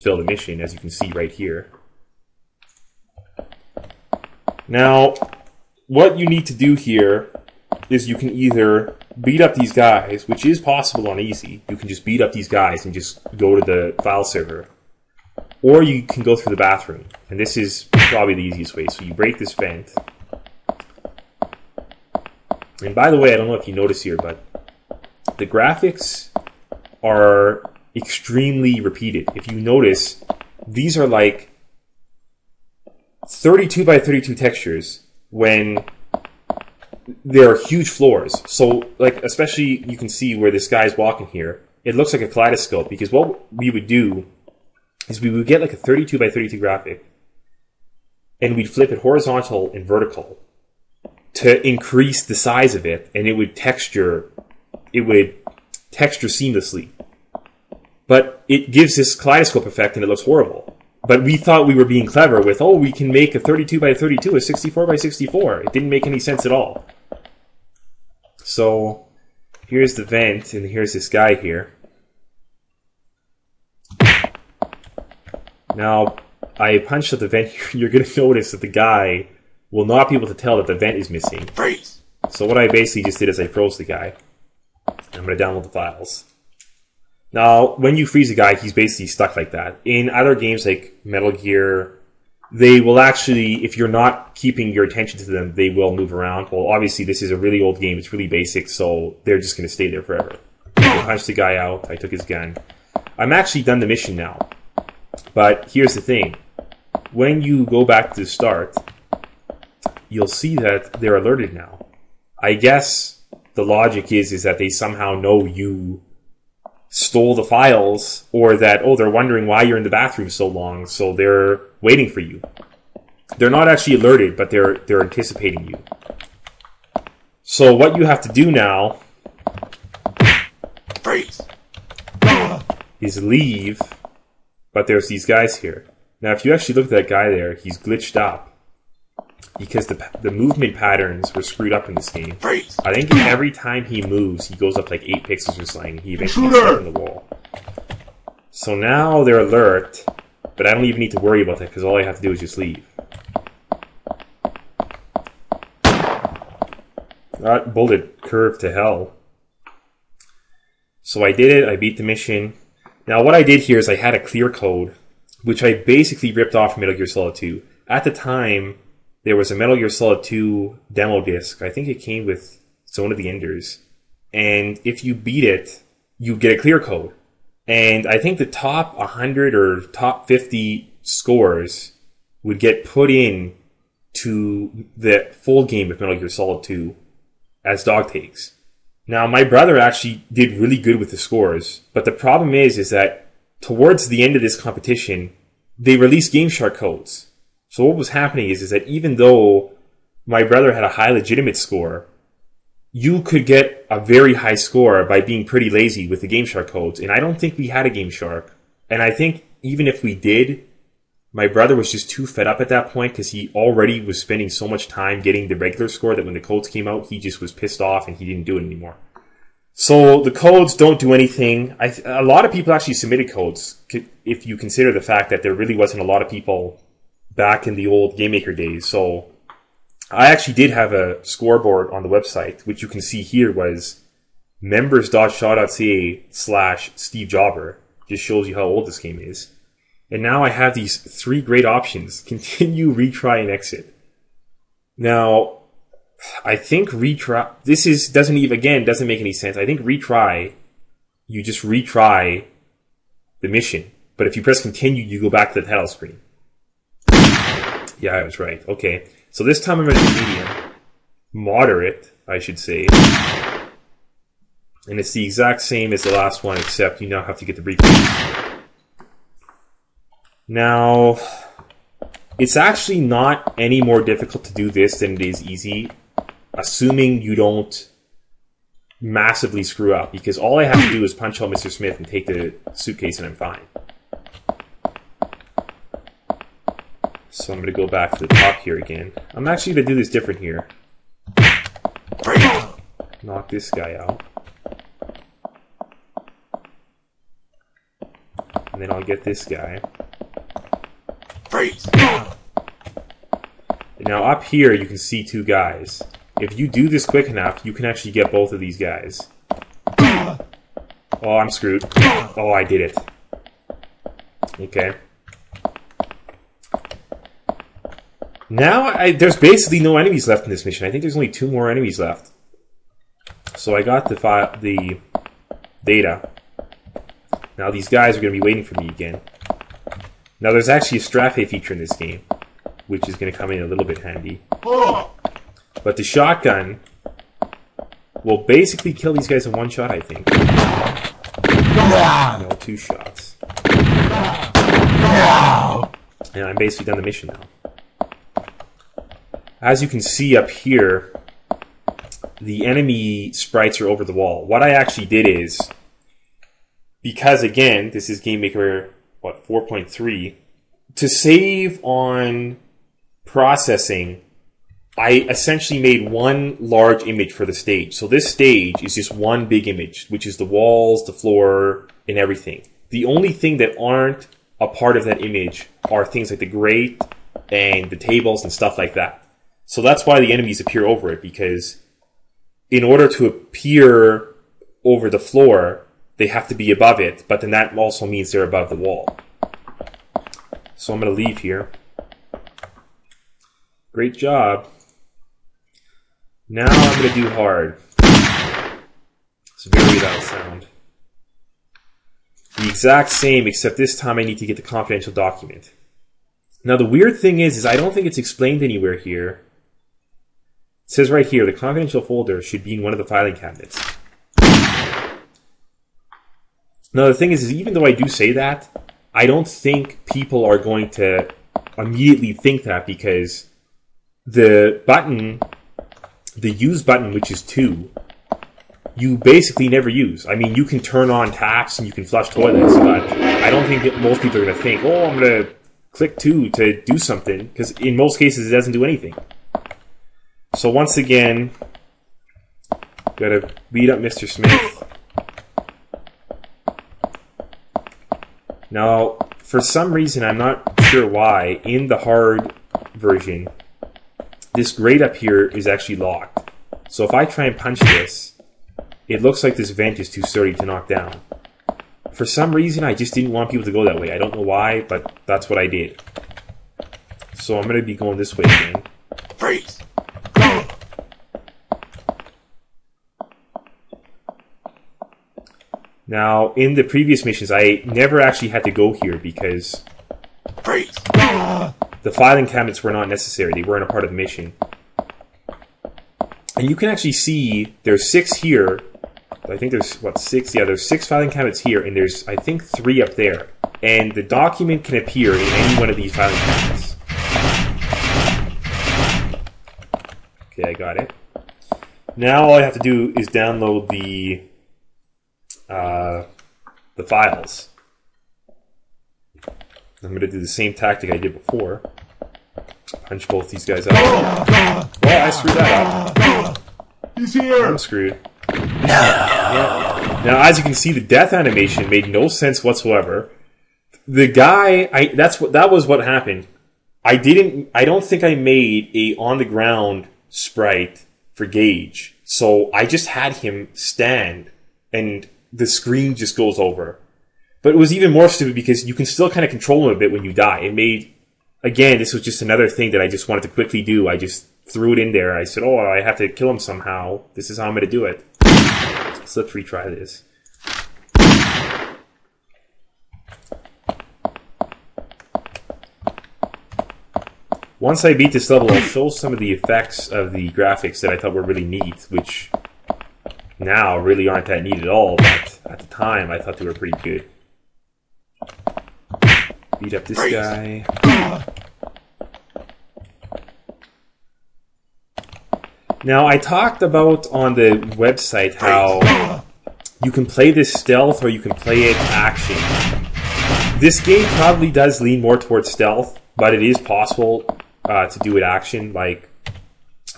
fill the mission, as you can see right here. Now, what you need to do here is you can either beat up these guys, which is possible on easy. You can just beat up these guys and just go to the file server. Or you can go through the bathroom. And this is probably the easiest way. So you break this vent. And by the way, I don't know if you notice here, but the graphics are extremely repeated. If you notice, these are like 32 by 32 textures when there are huge floors. So, like, especially you can see where this guy's walking here. It looks like a kaleidoscope, because what we would do is we would get like a 32 by 32 graphic, and we'd flip it horizontal and vertical to increase the size of it, and it would texture seamlessly. But it gives this kaleidoscope effect, and it looks horrible. But we thought we were being clever with, oh, we can make a 32 by 32 a 64 by 64. It didn't make any sense at all. So here's the vent, and here's this guy here. Now, I punched at the vent here. You're going to notice that the guy will not be able to tell that the vent is missing. Freeze! So what I basically just did is I froze the guy. I'm going to download the files. Now, when you freeze a guy, he's basically stuck like that. In other games like Metal Gear, they will actually, if you're not keeping your attention to them, they will move around. Well, obviously, this is a really old game. It's really basic, so they're just going to stay there forever. I punched the guy out. I took his gun. I'm actually done the mission now. But here's the thing. When you go back to the start, you'll see that they're alerted now. I guess the logic is that they somehow know you stole the files, or that, oh, they're wondering why you're in the bathroom so long, so they're waiting for you. They're not actually alerted, but they're anticipating you. So what you have to do now Freeze! is leave, but there's these guys here. Now, if you actually look at that guy there, he's glitched up because the movement patterns were screwed up in this game. Freeze! I think every time he moves, he goes up like 8 pixels or something. He eventually gets stuck in the wall. So now they're alert, but I don't even need to worry about that because all I have to do is just leave. That bullet curved to hell. So I did it. I beat the mission. Now what I did here is I had a clear code, which I basically ripped off from Metal Gear Solid 2. At the time, there was a Metal Gear Solid 2 demo disc. I think it came with Zone of the Enders. And if you beat it, you get a clear code. And I think the top 100 or top 50 scores would get put in to the full game of Metal Gear Solid 2 as dog takes. Now, my brother actually did really good with the scores. But the problem is that towards the end of this competition, they released Game Shark codes. So what was happening is that even though my brother had a high legitimate score, you could get a very high score by being pretty lazy with the Game Shark codes. And I don't think we had a Game Shark. And I think even if we did, my brother was just too fed up at that point because he already was spending so much time getting the regular score that when the codes came out, he just was pissed off and he didn't do it anymore. So the codes don't do anything. A lot of people actually submitted codes if you consider the fact that there really wasn't a lot of people back in the old Game Maker days. So I actually did have a scoreboard on the website, which you can see here was members.shaw.ca/SteveJobber. Just shows you how old this game is. And now I have these 3 great options. Continue, retry, and exit. Now, I think retry, doesn't make any sense. I think retry, you just retry the mission. But if you press continue, you go back to the title screen. Yeah, I was right. Okay. So this time I'm going to do medium. Moderate, I should say. And it's the exact same as the last one, except you now have to get the briefcase. Now, it's actually not any more difficult to do this than it is easy, assuming you don't massively screw up, because all I have to do is punch out Mr. Smith and take the suitcase and I'm fine. So I'm going to go back to the top here again. I'm actually going to do this different here. Knock this guy out. And then I'll get this guy. Freeze! Now up here you can see two guys. If you do this quick enough, you can actually get both of these guys. Oh, I'm screwed. Oh, I did it. Okay. Now, there's basically no enemies left in this mission. I think there's only 2 more enemies left. So I got the data. Now these guys are going to be waiting for me again. Now there's actually a strafe feature in this game, which is going to come in a little bit handy. But the shotgun will basically kill these guys in 1 shot, I think. No, 2 shots. And I'm basically done the mission now. As you can see up here, the enemy sprites are over the wall. What I actually did is, because again, this is Game Maker, 4.3, to save on processing, I essentially made 1 large image for the stage. So this stage is just 1 big image, which is the walls, the floor, and everything. The only thing that aren't a part of that image are things like the grate and the tables and stuff like that. So that's why the enemies appear over it, because in order to appear over the floor, they have to be above it, but then that also means they're above the wall. So I'm going to leave here. Great job. Now I'm going to do hard. It's a very loud sound. The exact same, except this time I need to get the confidential document. Now the weird thing is I don't think it's explained anywhere here. It says right here, the confidential folder should be in one of the filing cabinets. Now the thing is even though I do say that, I don't think people are going to immediately think that, because the button, the use button, which is 2, you basically never use. I mean, you can turn on taps and you can flush toilets, but I don't think that most people are going to think, oh, I'm going to click 2 to do something, because in most cases it doesn't do anything. So once again, gotta beat up Mr. Smith. Now, for some reason, I'm not sure why, in the hard version, this grate up here is actually locked. So if I try and punch this, it looks like this vent is too sturdy to knock down. For some reason, I just didn't want people to go that way. I don't know why, but that's what I did. So I'm going to be going this way again. Freeze! Now, in the previous missions, I never actually had to go here because Freeze! the filing cabinets were not necessary. They weren't a part of the mission. And you can actually see there's 6 here. I think there's, 6? Yeah, there's 6 filing cabinets here, and there's, I think, 3 up there. And the document can appear in any one of these filing cabinets. Okay, I got it. Now all I have to do is download the files. I'm going to do the same tactic I did before. Punch both these guys out. Well, I screwed that up. He's here! I'm screwed. Yeah. Now, as you can see, the death animation made no sense whatsoever. The guy, that was what happened. I don't think I made a on the ground sprite for Gage. So I just had him stand and the screen just goes over. But it was even more stupid because you can still kind of control him a bit when you die. It made, again, this was just another thing that I just wanted to quickly do. I just threw it in there. I said, oh, I have to kill him somehow. This is how I'm going to do it. So let's retry this. Once I beat this level, I'll show some of the effects of the graphics that I thought were really neat, which now really aren't that neat at all, but at the time I thought they were pretty good. Beat up this guy. Now, I talked about on the website how you can play this stealth or you can play it action. This game probably does lean more towards stealth, but it is possible to do it action. Like,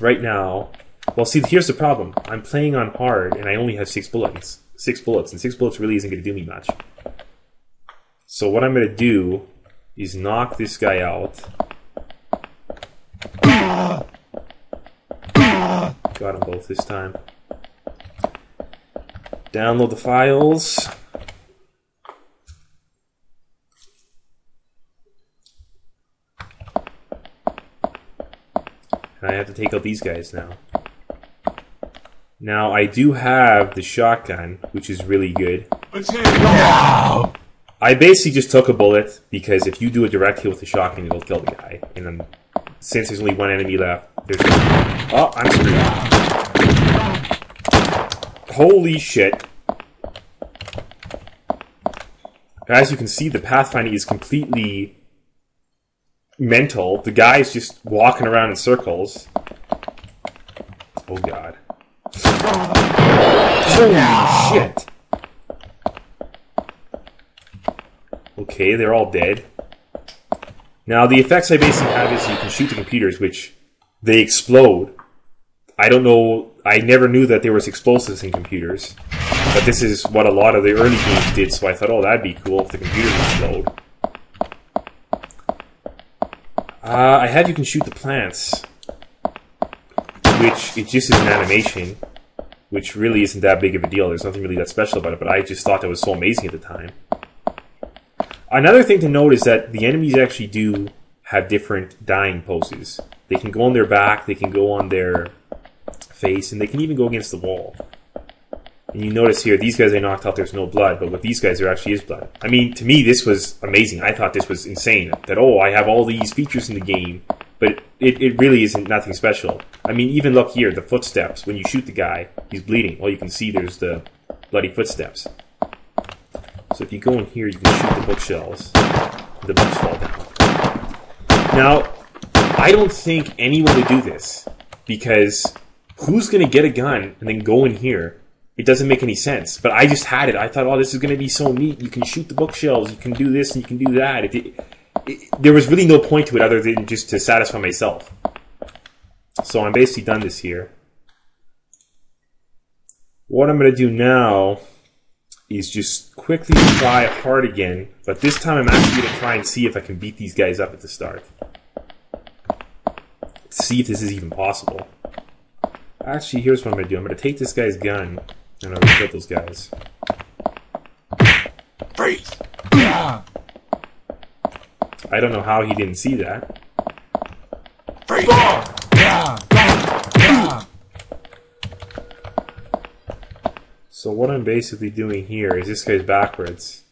right now... Well, see, here's the problem. I'm playing on hard, and I only have 6 bullets. 6 bullets, and 6 bullets really isn't going to do me much. So what I'm going to do is knock this guy out. Got them both this time. Download the files. And I have to take out these guys now. Now, I do have the shotgun, which is really good. Let's hit it. No! I basically just took a bullet, because if you do a direct hit with the shotgun, it'll kill the guy. And then, since there's only one enemy left, there's... Oh, I'm screwed. Holy shit. As you can see, the pathfinding is completely mental. The guy's just walking around in circles. Oh god. Holy shit. Okay, they're all dead. Now, the effects I basically have is you can shoot the computers, which they explode. I don't know, I never knew that there was explosives in computers. But this is what a lot of the early games did, so I thought, oh, that'd be cool if the computers explode. I have you can shoot the plants, which it just is an animation, which really isn't that big of a deal. There's nothing really that special about it, but I just thought that was so amazing at the time. Another thing to note is that the enemies actually do have different dying poses. They can go on their back, they can go on their face, and they can even go against the wall. And you notice here, these guys I knocked out, there's no blood, but with these guys there actually is blood. I mean, to me this was amazing. I thought this was insane. That, oh, I have all these features in the game, but it really isn't nothing special. I mean, even look here, the footsteps. When you shoot the guy, he's bleeding. Well, you can see there's the bloody footsteps. So if you go in here, you can shoot the bookshelves. The books fall down. Now, I don't think anyone would do this, because who's going to get a gun and then go in here? It doesn't make any sense. But I just had it. I thought, oh, this is going to be so neat. You can shoot the bookshelves. You can do this and you can do that. There was really no point to it other than just to satisfy myself. So I'm basically done this here. What I'm going to do now is just quickly try hard again. But this time I'm actually going to try and see if I can beat these guys up at the start. See if this is even possible. Actually, here's what I'm going to do. I'm going to take this guy's gun, and I'm going to kill those guys. Freeze! I don't know how he didn't see that. Freeze! So what I'm basically doing here is this guy's backwards,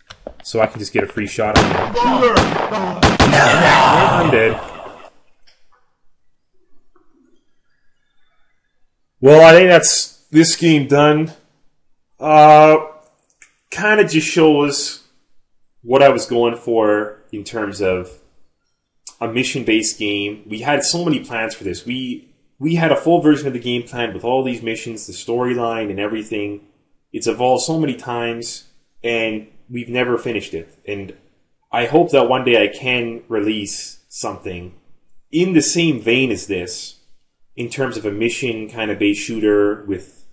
so I can just get a free shot on him. I'm dead. Well, I think that's this game done. Kind of just shows what I was going for in terms of a mission-based game. We had so many plans for this. We had a full version of the game planned with all these missions, the storyline and everything. It's evolved so many times, and we've never finished it. And I hope that one day I can release something in the same vein as this, in terms of a mission kind of based shooter with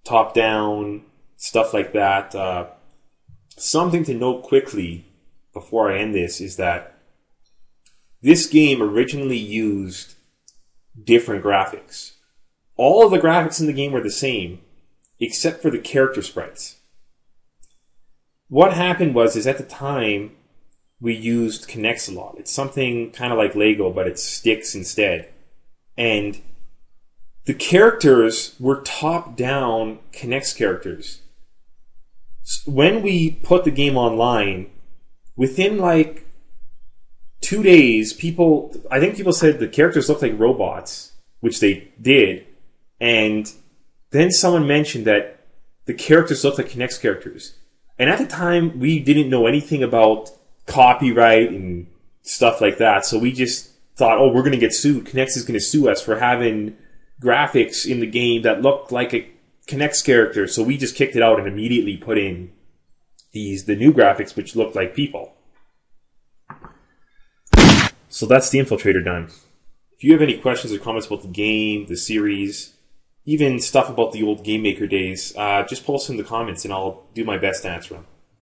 top-down stuff like that. Something to note quickly before I end this is that this game originally used different graphics. All of the graphics in the game were the same, except for the character sprites. What happened was at the time, we used Kinects a lot. It's something kind of like Lego, but it's sticks instead. And the characters were top-down Kinects characters. When we put the game online, within like 2 days, I think people said the characters looked like robots, which they did. And then someone mentioned that the characters looked like Kinects characters. And at the time, we didn't know anything about copyright and stuff like that. So we just thought, oh, we're going to get sued. Kinects is going to sue us for having graphics in the game that looked like a Kinects character. So we just kicked it out and immediately put in the new graphics, which looked like people. So that's the Infiltrator done. If you have any questions or comments about the game, the series, even stuff about the old Game Maker days, just post in the comments and I'll do my best to answer them.